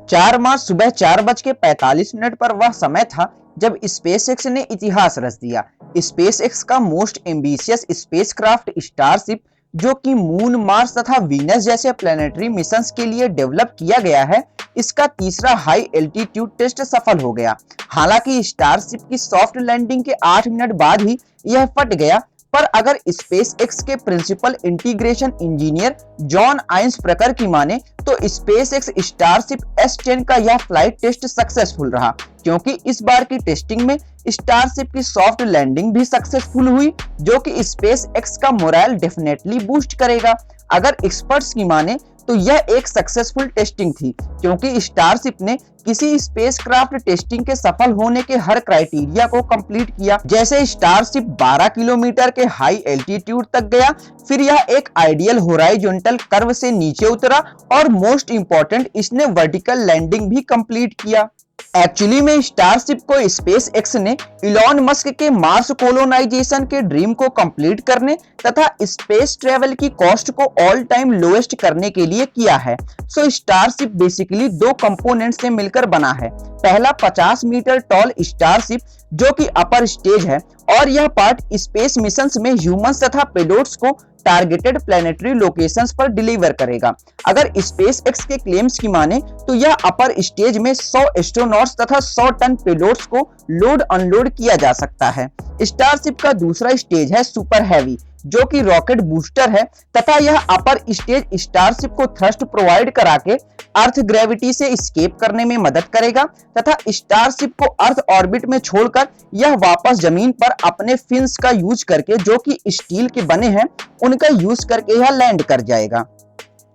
4 मार्च सुबह 4:45 पर वह समय था जब स्पेसएक्स ने इतिहास रच दिया। स्पेसएक्स का मोस्ट एम्बिशियस स्पेसक्राफ्ट स्टारशिप, जो कि मून, मार्स तथा वीनस जैसे प्लैनेटरी मिशंस के लिए डेवलप किया गया है, इसका तीसरा हाई एल्टीट्यूड टेस्ट सफल हो गया। हालांकि स्टारशिप की सॉफ्ट लैंडिंग के 8 मिनट बाद ही यह फट गया, पर अगर स्पेसएक्स के principal integration engineer John Insprucker की माने तो स्पेसएक्स स्टारशिप S10 का यह फ्लाइट टेस्ट सक्सेसफुल रहा, क्योंकि इस बार की टेस्टिंग में स्टारशिप की सॉफ्ट लैंडिंग भी सक्सेसफुल हुई, जो कि स्पेसएक्स का मोरल डेफिनेटली बूस्ट करेगा। अगर एक्सपर्ट्स की माने तो यह एक सक्सेसफुल टेस्टिंग थी, क्योंकि स्टारशिप ने किसी स्पेसक्राफ्ट टेस्टिंग के सफल होने के हर क्राइटेरिया को कंप्लीट किया। जैसे स्टारशिप 12 किलोमीटर के हाई एल्टीट्यूड तक गया, फिर यह एक आइडियल हॉरिजॉन्टल कर्व से नीचे उतरा और मोस्ट इंपॉर्टेंट, इसने वर्टिकल लैंडिंग भी कंप्लीट किया। एक्चुअली में स्टारशिप को स्पेसएक्स ने इलॉन मस्क के मार्स कोलोनाइजेशन के ड्रीम को कंप्लीट करने तथा स्पेस ट्रेवल की कॉस्ट को ऑल टाइम लोएस्ट करने के लिए किया है। सो स्टारशिप बेसिकली दो कंपोनेंट से मिलकर बना है। पहला 50 मीटर टॉल स्टारशिप, जो कि अपर स्टेज है, और यह पार्ट स्पेस मिशंस में ह्यूमंस तथा पेलोट्स को टारगेटेड प्लैनेटरी लोकेशंस पर डिलीवर करेगा। अगर स्पेसएक्स के क्लेम्स की माने तो यह अपर स्टेज में 100 एस्ट्रोनॉट्स तथा 100 टन पेलोड्स को लोड अनलोड किया जा सकता है। स्टारशिप का दूसरा स्टेज है सुपर हैवी, जो कि रॉकेट बूस्टर है, तथा यह अपर स्टेज स्टारशिप को थ्रस्ट प्रोवाइड करा के अर्थ ग्रेविटी से एस्केप करने में मदद करेगा तथा स्टारशिप को अर्थ ऑर्बिट में छोड़कर यह वापस जमीन पर अपने फिन्स का यूज करके, जो कि स्टील के बने हैं, उनका यूज करके यह लैंड कर जाएगा।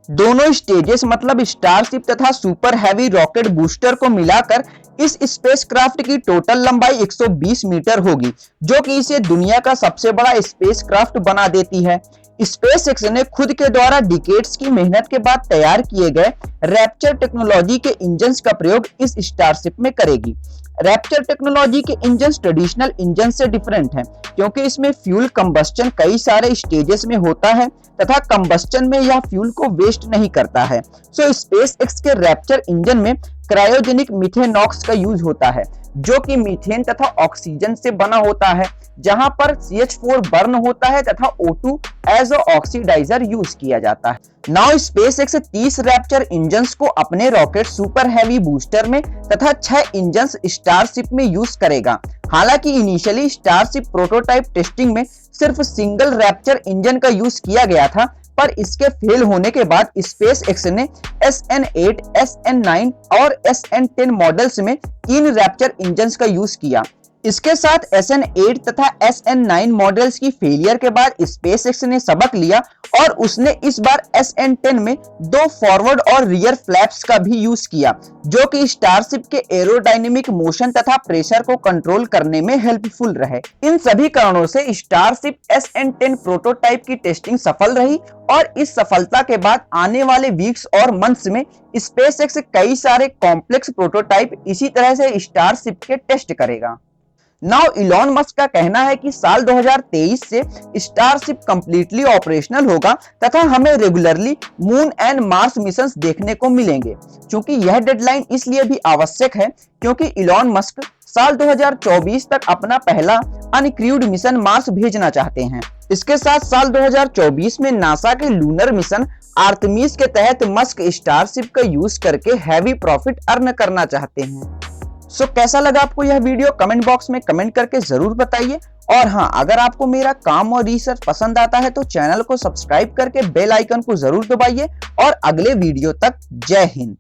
दोनों स्टेजेस मतलब स्टारशिप तथा सुपर हैवी रॉकेट बूस्टर को मिलाकर इस स्पेसक्राफ्ट की टोटल लंबाई 120 मीटर होगी, जो कि इसे दुनिया का सबसे बड़ा स्पेसक्राफ्ट बना देती है। स्पेसएक्स ने खुद के द्वारा डिकेड्स की मेहनत के बाद तैयार किए गए रैप्चर टेक्नोलॉजी के इंजन्स का प्रयोग इस स्टारशिप में करेगी। रैप्चर टेक्नोलॉजी के इंजन ट्रेडिशनल इंजन से डिफरेंट हैं, क्योंकि इसमें फ्यूल कंबस्टन कई सारे स्टेजेस में होता है तथा कंबस्टन में यह फ्यूल को वेस्ट नहीं करता है। सो स्पेसएक्स के रैप्चर इंजन में क्रायोजेनिक मीथेनॉक्स का यूज होता है, जो कि मीथेन तथा ऑक्सीजन से बना होता है, जहां पर CH4 बर्न होता है तथा O2 एज ऑक्सीडाइजर यूज किया जाता है। नाउ स्पेसएक्स 30 रैप्चर इंजन्स को अपने रॉकेट सुपर हैवी बूस्टर में तथा 6 इंजन्स स्टारशिप में यूज करेगा। हालांकि इनिशियली स्टारशिप प्रोटोटाइप टेस्टिंग में सिर्फ सिंगल रैप्चर इंजन का यूज किया गया था, पर इसके फेल होने के बाद स्पेसएक्स ने SN8, SN9 और SN10 मॉडल्स में 3 रैप्चर इंजन्स का यूज किया। इसके साथ SN8 तथा SN9 मॉडल्स की फेलियर के बाद स्पेसएक्स ने सबक लिया और उसने इस बार SN10 में 2 फॉरवर्ड और रियर फ्लैप्स का भी यूज किया, जो कि स्टारशिप के एरोडायनेमिक मोशन तथा प्रेशर को कंट्रोल करने में हेल्पफुल रहे। इन सभी कारणों से स्टारशिप SN10 प्रोटोटाइप की टेस्टिंग सफल रही और इस सफलता के बाद आने वाले वीक्स और मंथ्स में स्पेसएक्स कई सारे कॉम्प्लेक्स प्रोटोटाइप इसी तरह से स्टारशिप के टेस्ट करेगा। नाउ इलॉन मस्क का कहना है कि साल 2023 से स्टारशिप कंप्लीटली ऑपरेशनल होगा तथा हमें regularly moon and Mars missions देखने को मिलेंगे। चूंकि यह डेडलाइन इसलिए भी आवश्यक है क्योंकि इलॉन मस्क साल 2024 तक अपना पहला अनक्रूड मिशन मार्स भेजना चाहते हैं। इसके साथ साल 2024 में नासा के लूनर मिशन आर्टेमिस के तहत मस्क स्टारशिप का यूज करके हैवी प्रॉफिट अर्न करना चाहते हैं। सो कैसा लगा आपको यह वीडियो, कमेंट बॉक्स में कमेंट करके जरूर बताइए। और हाँ, अगर आपको मेरा काम और रिसर्च पसंद आता है तो चैनल को सब्सक्राइब करके बेल आइकन को जरूर दबाइए। और अगले वीडियो तक जय हिंद।